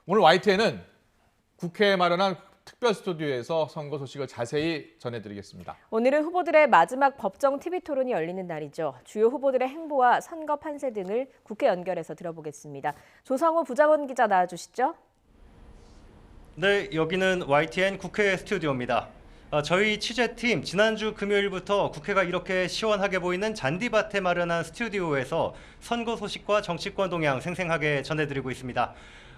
오늘 YTN은 국회에 마련한 특별 스튜디오에서 선거 소식을 자세히 전해드리겠습니다. 오늘은 후보들의 마지막 법정 TV 토론이 열리는 날이죠. 주요 후보들의 행보와 선거 판세 등을 국회 연결해서 들어보겠습니다. 조성호 부장원 기자 나와주시죠. 네, 여기는 YTN 국회 스튜디오입니다. 저희 취재팀 지난주 금요일부터 국회가 이렇게 시원하게 보이는 잔디밭에 마련한 스튜디오에서 선거 소식과 정치권 동향 생생하게 전해드리고 있습니다.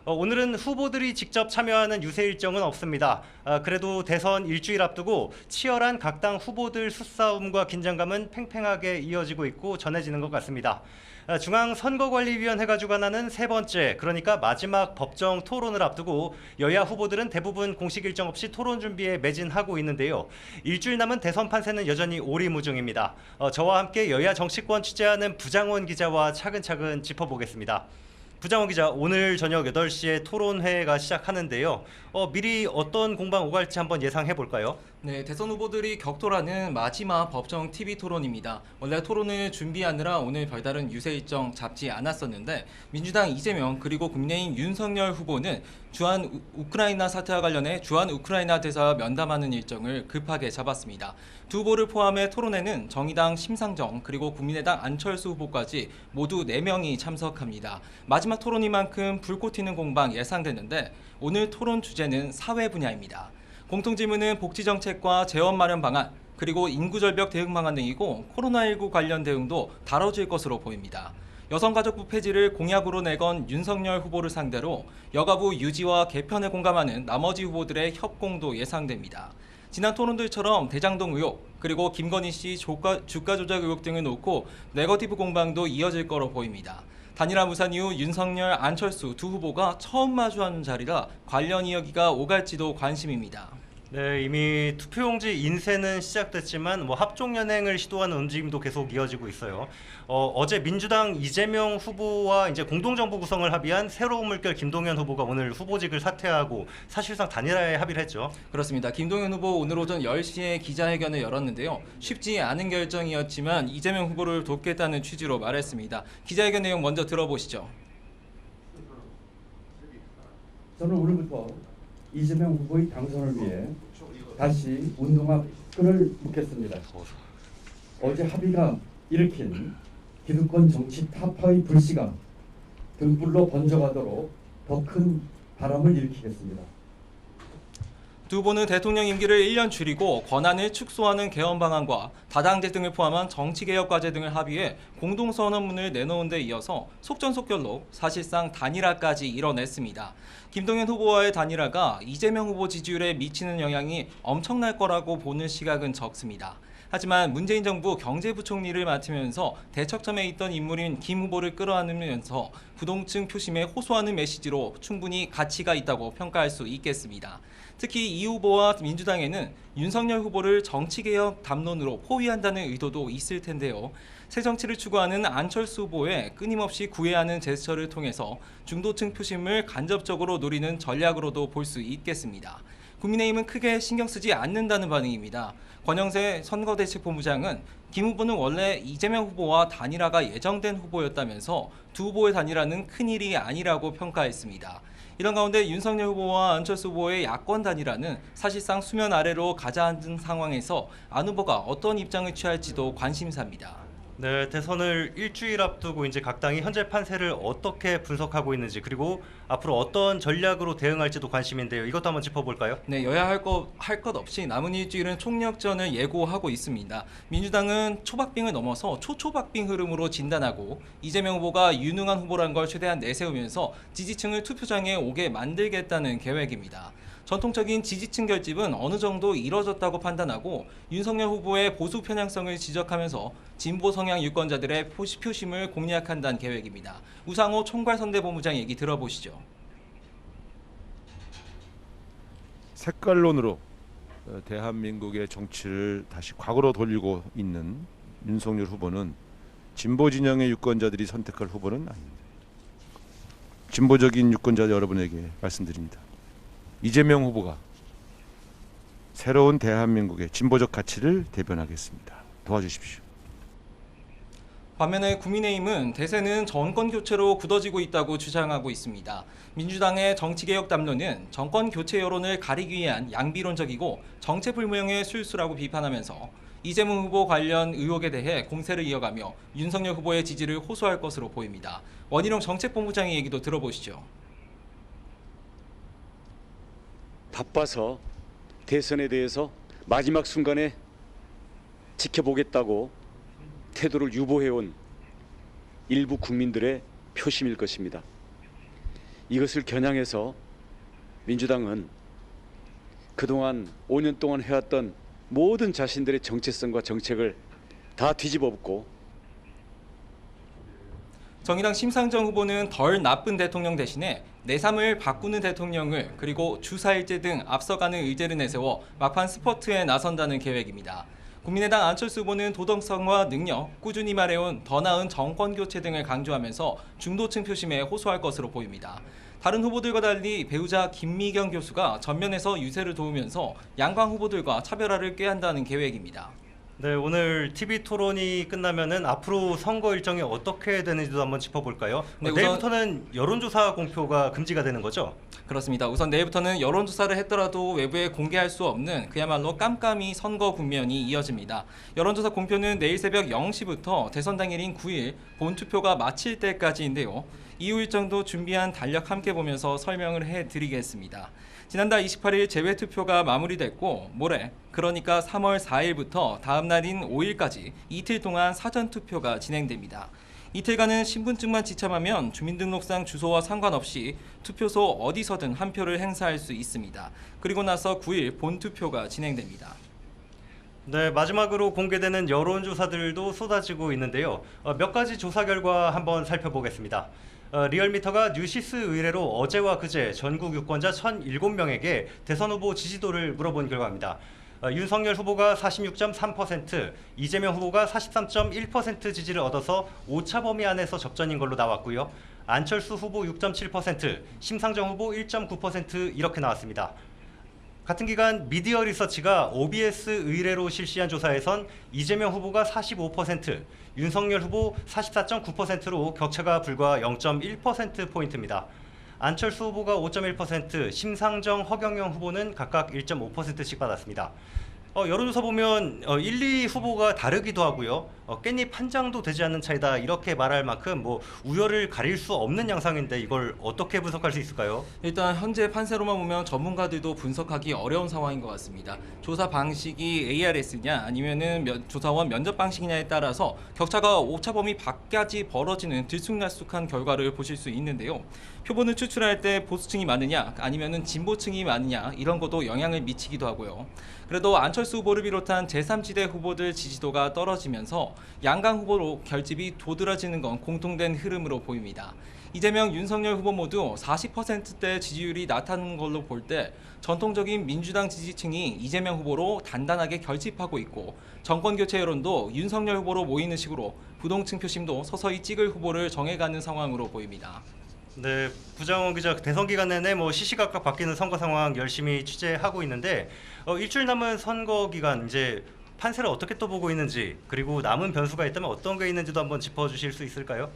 오늘은 후보들이 직접 참여하는 유세 일정은 없습니다. 그래도 대선 일주일 앞두고 치열한 각 당 후보들 수싸움과 긴장감은 팽팽하게 이어지고 있고 전해지는 것 같습니다. 중앙선거관리위원회가 주관하는 세 번째, 그러니까 마지막 법정 토론을 앞두고 여야 후보들은 대부분 공식 일정 없이 토론 준비에 매진하고 있는데요. 일주일 남은 대선 판세는 여전히 오리무중입니다. 저와 함께 여야 정치권 취재하는 부장원 기자와 차근차근 짚어보겠습니다. 부장원 기자, 오늘 저녁 8시에 토론회가 시작하는데요. 미리 어떤 공방 오갈지 한번 예상해 볼까요? 네, 대선 후보들이 격돌하는 마지막 법정 TV 토론입니다. 원래 토론을 준비하느라 오늘 별다른 유세 일정 잡지 않았었는데 민주당 이재명 그리고 국민의힘 윤석열 후보는 주한 우크라이나 사태와 관련해 주한 우크라이나 대사와 면담하는 일정을 급하게 잡았습니다. 두 후보를 포함해 토론회는 정의당 심상정 그리고 국민의당 안철수 후보까지 모두 4명이 참석합니다. 마지막 토론인 만큼 불꽃 튀는 공방 예상되는데 오늘 토론 주제는 사회 분야입니다. 공통질문은 복지정책과 재원 마련 방안, 그리고 인구절벽 대응 방안 등이고 코로나19 관련 대응도 다뤄질 것으로 보입니다. 여성가족부 폐지를 공약으로 내건 윤석열 후보를 상대로 여가부 유지와 개편에 공감하는 나머지 후보들의 협공도 예상됩니다. 지난 토론들처럼 대장동 의혹, 그리고 김건희 씨 주가 조작 의혹 등을 놓고 네거티브 공방도 이어질 거로 보입니다. 단일화 무산 이후 윤석열, 안철수 두 후보가 처음 마주하는 자리라 관련 이야기가 오갈지도 관심입니다. 네, 이미 투표용지 인쇄는 시작됐지만 합종연행을 시도하는 움직임도 계속 이어지고 있어요. 어제 민주당 이재명 후보와 이제 공동정부 구성을 합의한 새로운 물결 김동연 후보가 오늘 후보직을 사퇴하고 사실상 단일화에 합의를 했죠. 그렇습니다. 김동연 후보 오늘 오전 10시에 기자회견을 열었는데요. 쉽지 않은 결정이었지만 이재명 후보를 돕겠다는 취지로 말했습니다. 기자회견 내용 먼저 들어보시죠. 저는 오늘부터 이재명 후보의 당선을 위해 다시 운동화 끈을 묶겠습니다. 어제 합의가 일으킨 기득권 정치 타파의 불씨가 등불로 번져가도록 더 큰 바람을 일으키겠습니다. 두 후보는 대통령 임기를 1년 줄이고 권한을 축소하는 개헌 방안과 다당제 등을 포함한 정치개혁 과제 등을 합의해 공동선언문을 내놓은 데 이어서 속전속결로 사실상 단일화까지 이뤄냈습니다. 김동연 후보와의 단일화가 이재명 후보 지지율에 미치는 영향이 엄청날 거라고 보는 시각은 적습니다. 하지만 문재인 정부 경제부총리를 맡으면서 대척점에 있던 인물인 김 후보를 끌어안으면서 부동층 표심에 호소하는 메시지로 충분히 가치가 있다고 평가할 수 있겠습니다. 특히 이 후보와 민주당에는 윤석열 후보를 정치개혁 담론으로 포위한다는 의도도 있을 텐데요. 새 정치를 추구하는 안철수 후보의 끊임없이 구애하는 제스처를 통해서 중도층 표심을 간접적으로 노리는 전략으로도 볼 수 있겠습니다. 국민의힘은 크게 신경 쓰지 않는다는 반응입니다. 권영세 선거대책본부장은 김 후보는 원래 이재명 후보와 단일화가 예정된 후보였다면서 두 후보의 단일화는 큰일이 아니라고 평가했습니다. 이런 가운데 윤석열 후보와 안철수 후보의 야권 단일화는 사실상 수면 아래로 가자앉은 상황에서 안 후보가 어떤 입장을 취할지도 관심사입니다. 네, 대선을 일주일 앞두고 이제 각 당이 현재 판세를 어떻게 분석하고 있는지 그리고 앞으로 어떤 전략으로 대응할지도 관심인데요. 이것도 한번 짚어볼까요? 네, 여야 할 것 없이 남은 일주일은 총력전을 예고하고 있습니다. 민주당은 초박빙을 넘어서 초초박빙 흐름으로 진단하고 이재명 후보가 유능한 후보라는 걸 최대한 내세우면서 지지층을 투표장에 오게 만들겠다는 계획입니다. 전통적인 지지층 결집은 어느 정도 이뤄졌다고 판단하고 윤석열 후보의 보수 편향성을 지적하면서 진보 성향 유권자들의 표심을 공략한다는 계획입니다. 우상호 총괄선대본부장 얘기 들어보시죠. 색깔론으로 대한민국의 정치를 다시 과거로 돌리고 있는 윤석열 후보는 진보 진영의 유권자들이 선택할 후보는 아닙니다. 진보적인 유권자 여러분에게 말씀드립니다. 이재명 후보가 새로운 대한민국의 진보적 가치를 대변하겠습니다. 도와주십시오. 반면에 국민의힘은 대세는 정권 교체로 굳어지고 있다고 주장하고 있습니다. 민주당의 정치개혁 담론은 정권 교체 여론을 가리기 위한 양비론적이고 정체불명의 술수라고 비판하면서 이재명 후보 관련 의혹에 대해 공세를 이어가며 윤석열 후보의 지지를 호소할 것으로 보입니다. 원희룡 정책본부장의 얘기도 들어보시죠. 바빠서 대선에 대해서 마지막 순간에 지켜보겠다고 태도를 유보해온 일부 국민들의 표심일 것입니다. 이것을 겨냥해서 민주당은 그동안 5년 동안 해왔던 모든 자신들의 정체성과 정책을 다 뒤집어엎고 정의당 심상정 후보는 덜 나쁜 대통령 대신에 내 삶을 바꾸는 대통령을 그리고 주사일제 등 앞서가는 의제를 내세워 막판 스퍼트에 나선다는 계획입니다. 국민의당 안철수 후보는 도덕성과 능력, 꾸준히 말해온 더 나은 정권 교체 등을 강조하면서 중도층 표심에 호소할 것으로 보입니다. 다른 후보들과 달리 배우자 김미경 교수가 전면에서 유세를 도우면서 양강 후보들과 차별화를 꾀한다는 계획입니다. 네, 오늘 TV 토론이 끝나면은 앞으로 선거 일정이 어떻게 되는지도 한번 짚어볼까요? 네, 내일부터는 여론조사 공표가 금지가 되는 거죠? 그렇습니다. 우선 내일부터는 여론조사를 했더라도 외부에 공개할 수 없는 그야말로 깜깜이 선거 국면이 이어집니다. 여론조사 공표는 내일 새벽 0시부터 대선 당일인 9일 본투표가 마칠 때까지인데요. 이후 일정도 준비한 달력 함께 보면서 설명을 해드리겠습니다. 지난달 28일 재외투표가 마무리됐고 모레 그러니까 3월 4일부터 다음 날인 5일까지 이틀 동안 사전투표가 진행됩니다. 이틀간은 신분증만 지참하면 주민등록상 주소와 상관없이 투표소 어디서든 한 표를 행사할 수 있습니다. 그리고 나서 9일 본투표가 진행됩니다. 네, 마지막으로 공개되는 여론조사들도 쏟아지고 있는데요. 몇 가지 조사 결과 한번 살펴보겠습니다. 리얼미터가 뉴시스 의뢰로 어제와 그제 전국 유권자 1,007명에게 대선 후보 지지도를 물어본 결과입니다. 윤석열 후보가 46.3%, 이재명 후보가 43.1% 지지를 얻어서 오차 범위 안에서 접전인 걸로 나왔고요. 안철수 후보 6.7%, 심상정 후보 1.9% 이렇게 나왔습니다. 같은 기간 미디어 리서치가 OBS 의뢰로 실시한 조사에선 이재명 후보가 45%, 윤석열 후보 44.9%로 격차가 불과 0.1%포인트입니다. 안철수 후보가 5.1%, 심상정, 허경영 후보는 각각 1.5%씩 받았습니다. 여론조사 보면 1, 2 후보가 다르기도 하고요. 깻잎 한 장도 되지 않는 차이다 이렇게 말할 만큼 우열을 가릴 수 없는 양상인데 이걸 어떻게 분석할 수 있을까요? 일단 현재 판세로만 보면 전문가들도 분석하기 어려운 상황인 것 같습니다. 조사 방식이 ARS냐 아니면은 조사원 면접 방식이냐에 따라서 격차가 오차 범위 밖까지 벌어지는 들쑥날쑥한 결과를 보실 수 있는데요. 표본을 추출할 때 보수층이 많으냐 아니면은 진보층이 많으냐 이런 것도 영향을 미치기도 하고요. 그래도 안철수 후보를 비롯한 제3지대 후보들 지지도가 떨어지면서 양강 후보로 결집이 도드라지는 건 공통된 흐름으로 보입니다. 이재명, 윤석열 후보 모두 40%대 지지율이 나타나는 걸로 볼 때 전통적인 민주당 지지층이 이재명 후보로 단단하게 결집하고 있고 정권 교체 여론도 윤석열 후보로 모이는 식으로 부동층 표심도 서서히 찍을 후보를 정해가는 상황으로 보입니다. 네, 부장원 기자 대선 기간 내내 시시각각 바뀌는 선거 상황 열심히 취재하고 있는데 일주일 남은 선거 기간 이제 판세를 어떻게 또 보고 있는지 그리고 남은 변수가 있다면 어떤 게 있는지도 한번 짚어주실 수 있을까요?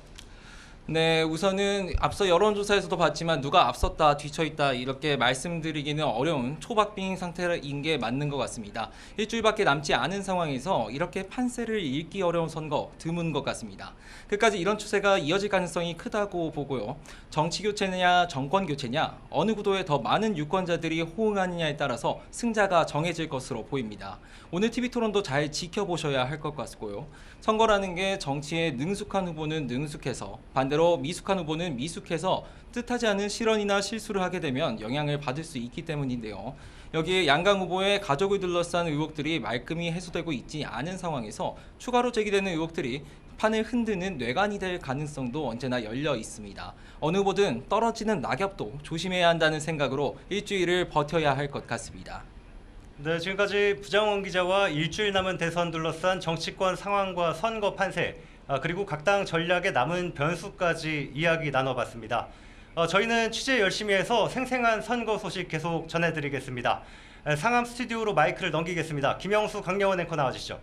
네, 우선은 앞서 여론조사에서도 봤지만 누가 앞섰다, 뒤쳐있다 이렇게 말씀드리기는 어려운 초박빙 상태인 게 맞는 것 같습니다. 일주일밖에 남지 않은 상황에서 이렇게 판세를 읽기 어려운 선거 드문 것 같습니다. 끝까지 이런 추세가 이어질 가능성이 크다고 보고요. 정치 교체냐 정권 교체냐 어느 구도에 더 많은 유권자들이 호응하느냐에 따라서 승자가 정해질 것으로 보입니다. 오늘 TV토론도 잘 지켜보셔야 할 것 같고요. 선거라는 게 정치에 능숙한 후보는 능숙해서 반대로 미숙한 후보는 미숙해서 뜻하지 않은 실언이나 실수를 하게 되면 영향을 받을 수 있기 때문인데요. 여기에 양강 후보의 가족을 둘러싼 의혹들이 말끔히 해소되고 있지 않은 상황에서 추가로 제기되는 의혹들이 판을 흔드는 뇌관이 될 가능성도 언제나 열려 있습니다. 어느 후보든 떨어지는 낙엽도 조심해야 한다는 생각으로 일주일을 버텨야 할 것 같습니다. 네, 지금까지 부장원 기자와 일주일 남은 대선 둘러싼 정치권 상황과 선거 판세 그리고 각 당 전략의 남은 변수까지 이야기 나눠봤습니다. 저희는 취재 열심히 해서 생생한 선거 소식 계속 전해드리겠습니다. 상암 스튜디오로 마이크를 넘기겠습니다. 김영수, 강영원 앵커 나와주시죠.